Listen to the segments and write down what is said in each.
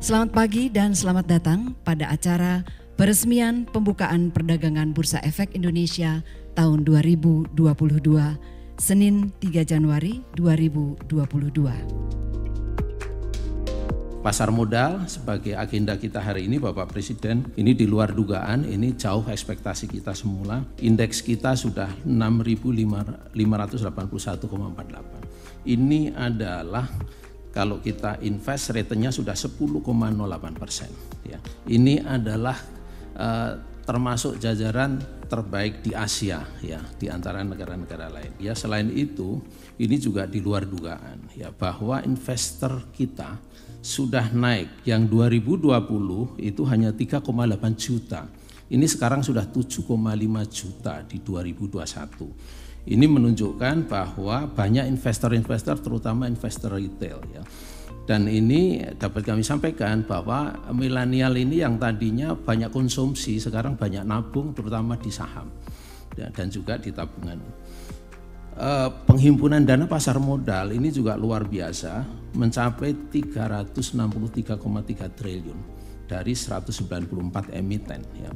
Selamat pagi dan selamat datang pada acara peresmian pembukaan perdagangan Bursa Efek Indonesia tahun 2022, Senin 3 Januari 2022. Pasar modal sebagai agenda kita hari ini, Bapak Presiden, ini di luar dugaan, ini jauh ekspektasi kita semula. Indeks kita sudah 6.581,48. Ini adalah kalau kita invest rate-nya sudah 10,08%. Ya. Ini adalah termasuk jajaran terbaik di Asia, ya, di antara negara-negara lain. Ya, selain itu, ini juga di luar dugaan, ya, bahwa investor kita sudah naik. Yang 2020 itu hanya 3,8 juta. Ini sekarang sudah 7,5 juta di 2021. Ini menunjukkan bahwa banyak investor-investor, terutama investor retail, ya. Dan ini dapat kami sampaikan bahwa milenial ini yang tadinya banyak konsumsi, sekarang banyak nabung, terutama di saham, ya, dan juga di tabungan. Penghimpunan dana pasar modal ini juga luar biasa, mencapai 363,3 triliun dari 194 emiten, ya.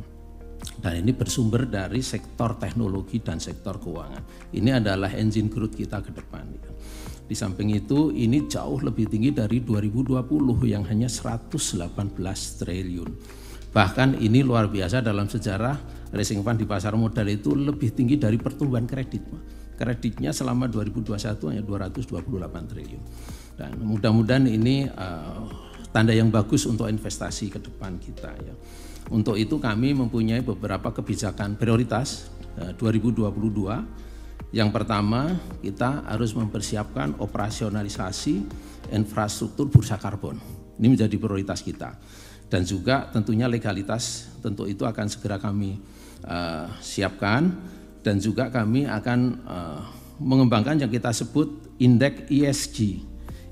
Dan ini bersumber dari sektor teknologi dan sektor keuangan. Ini adalah engine growth kita ke depan. Ya. Di samping itu, ini jauh lebih tinggi dari 2020 yang hanya 118 triliun. Bahkan ini luar biasa dalam sejarah rising fund di pasar modal itu lebih tinggi dari pertumbuhan kredit. Kreditnya selama 2021 hanya 228 triliun. Dan mudah-mudahan ini tanda yang bagus untuk investasi ke depan kita, ya. Untuk itu kami mempunyai beberapa kebijakan prioritas 2022. Yang pertama, kita harus mempersiapkan operasionalisasi infrastruktur bursa karbon. Ini menjadi prioritas kita. Dan juga tentunya legalitas, tentu itu akan segera kami siapkan. Dan juga kami akan mengembangkan yang kita sebut indeks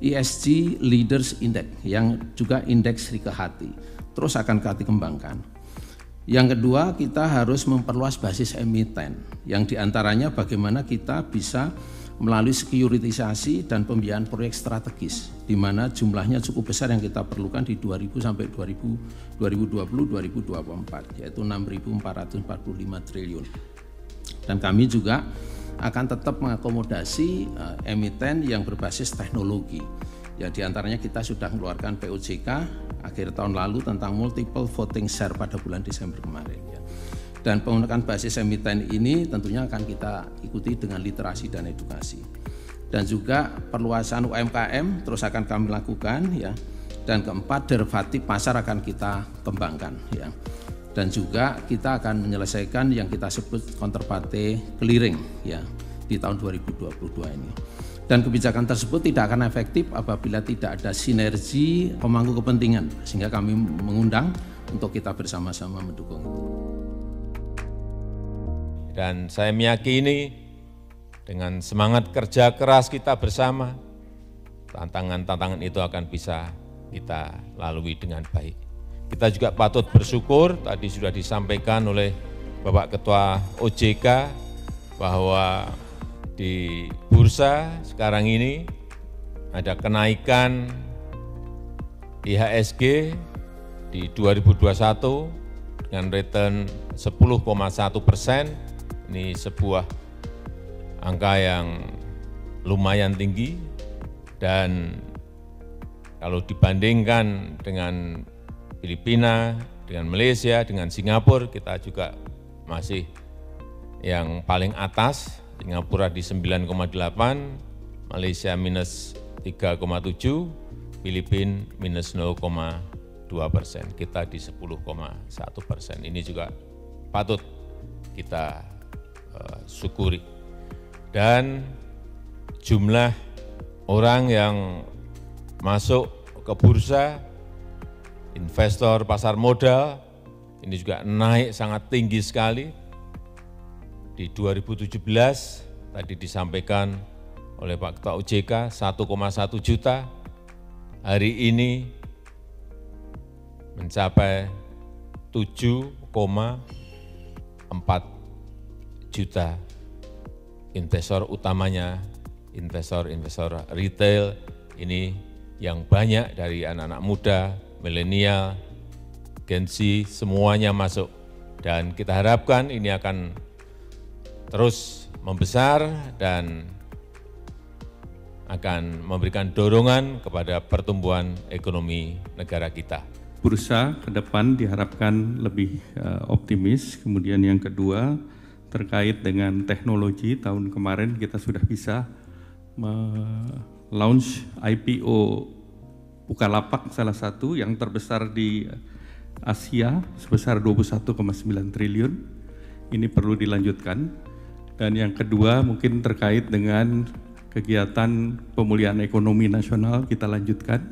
ESG Leaders Index, yang juga indeks Rike Hati. Terus akan kami kembangkan. Yang kedua, kita harus memperluas basis emiten, yang diantaranya bagaimana kita bisa melalui sekuritisasi dan pembiayaan proyek strategis, di mana jumlahnya cukup besar yang kita perlukan di 2000 sampai 2020-2024, yaitu 6.445 triliun. Dan kami juga akan tetap mengakomodasi emiten yang berbasis teknologi. Ya, diantaranya kita sudah mengeluarkan POJK akhir tahun lalu tentang multiple voting share pada bulan Desember kemarin, ya. Dan penggunaan basis emiten ini tentunya akan kita ikuti dengan literasi dan edukasi. Dan juga perluasan UMKM terus akan kami lakukan, ya. Dan keempat, derivatif pasar akan kita kembangkan, ya. Dan juga kita akan menyelesaikan yang kita sebut counterparty clearing, ya, di tahun 2022 ini. Dan kebijakan tersebut tidak akan efektif apabila tidak ada sinergi pemangku kepentingan, sehingga kami mengundang untuk kita bersama-sama mendukung. Dan saya meyakini dengan semangat kerja keras kita bersama, tantangan-tantangan itu akan bisa kita lalui dengan baik. Kita juga patut bersyukur, tadi sudah disampaikan oleh Bapak Ketua OJK, bahwa di bursa sekarang ini ada kenaikan IHSG di 2021 dengan return 10,1%. Ini sebuah angka yang lumayan tinggi, dan kalau dibandingkan dengan Filipina, dengan Malaysia, dengan Singapura, kita juga masih yang paling atas. Singapura di 9,8, Malaysia minus 3,7, Filipina minus 0,2%, kita di 10,1%. Ini juga patut kita syukuri. Dan jumlah orang yang masuk ke bursa, investor pasar modal, ini juga naik sangat tinggi sekali. Di 2017 tadi disampaikan oleh Pak Ketua OJK 1,1 juta, hari ini mencapai 7,4 juta. Investor utamanya investor retail ini yang banyak dari anak-anak muda milenial, Gen Z, semuanya masuk. Dan kita harapkan ini akan terus membesar dan akan memberikan dorongan kepada pertumbuhan ekonomi negara kita. Bursa ke depan diharapkan lebih optimis. Kemudian yang kedua, terkait dengan teknologi, tahun kemarin kita sudah bisa launch IPO Bukalapak, salah satu yang terbesar di Asia sebesar 21,9 triliun. Ini perlu dilanjutkan. Dan yang kedua mungkin terkait dengan kegiatan pemulihan ekonomi nasional kita lanjutkan.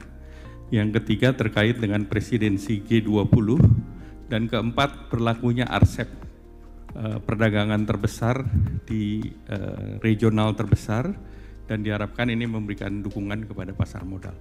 Yang ketiga terkait dengan presidensi G20. Dan keempat berlakunya RCEP, perdagangan terbesar di regional terbesar, dan diharapkan ini memberikan dukungan kepada pasar modal.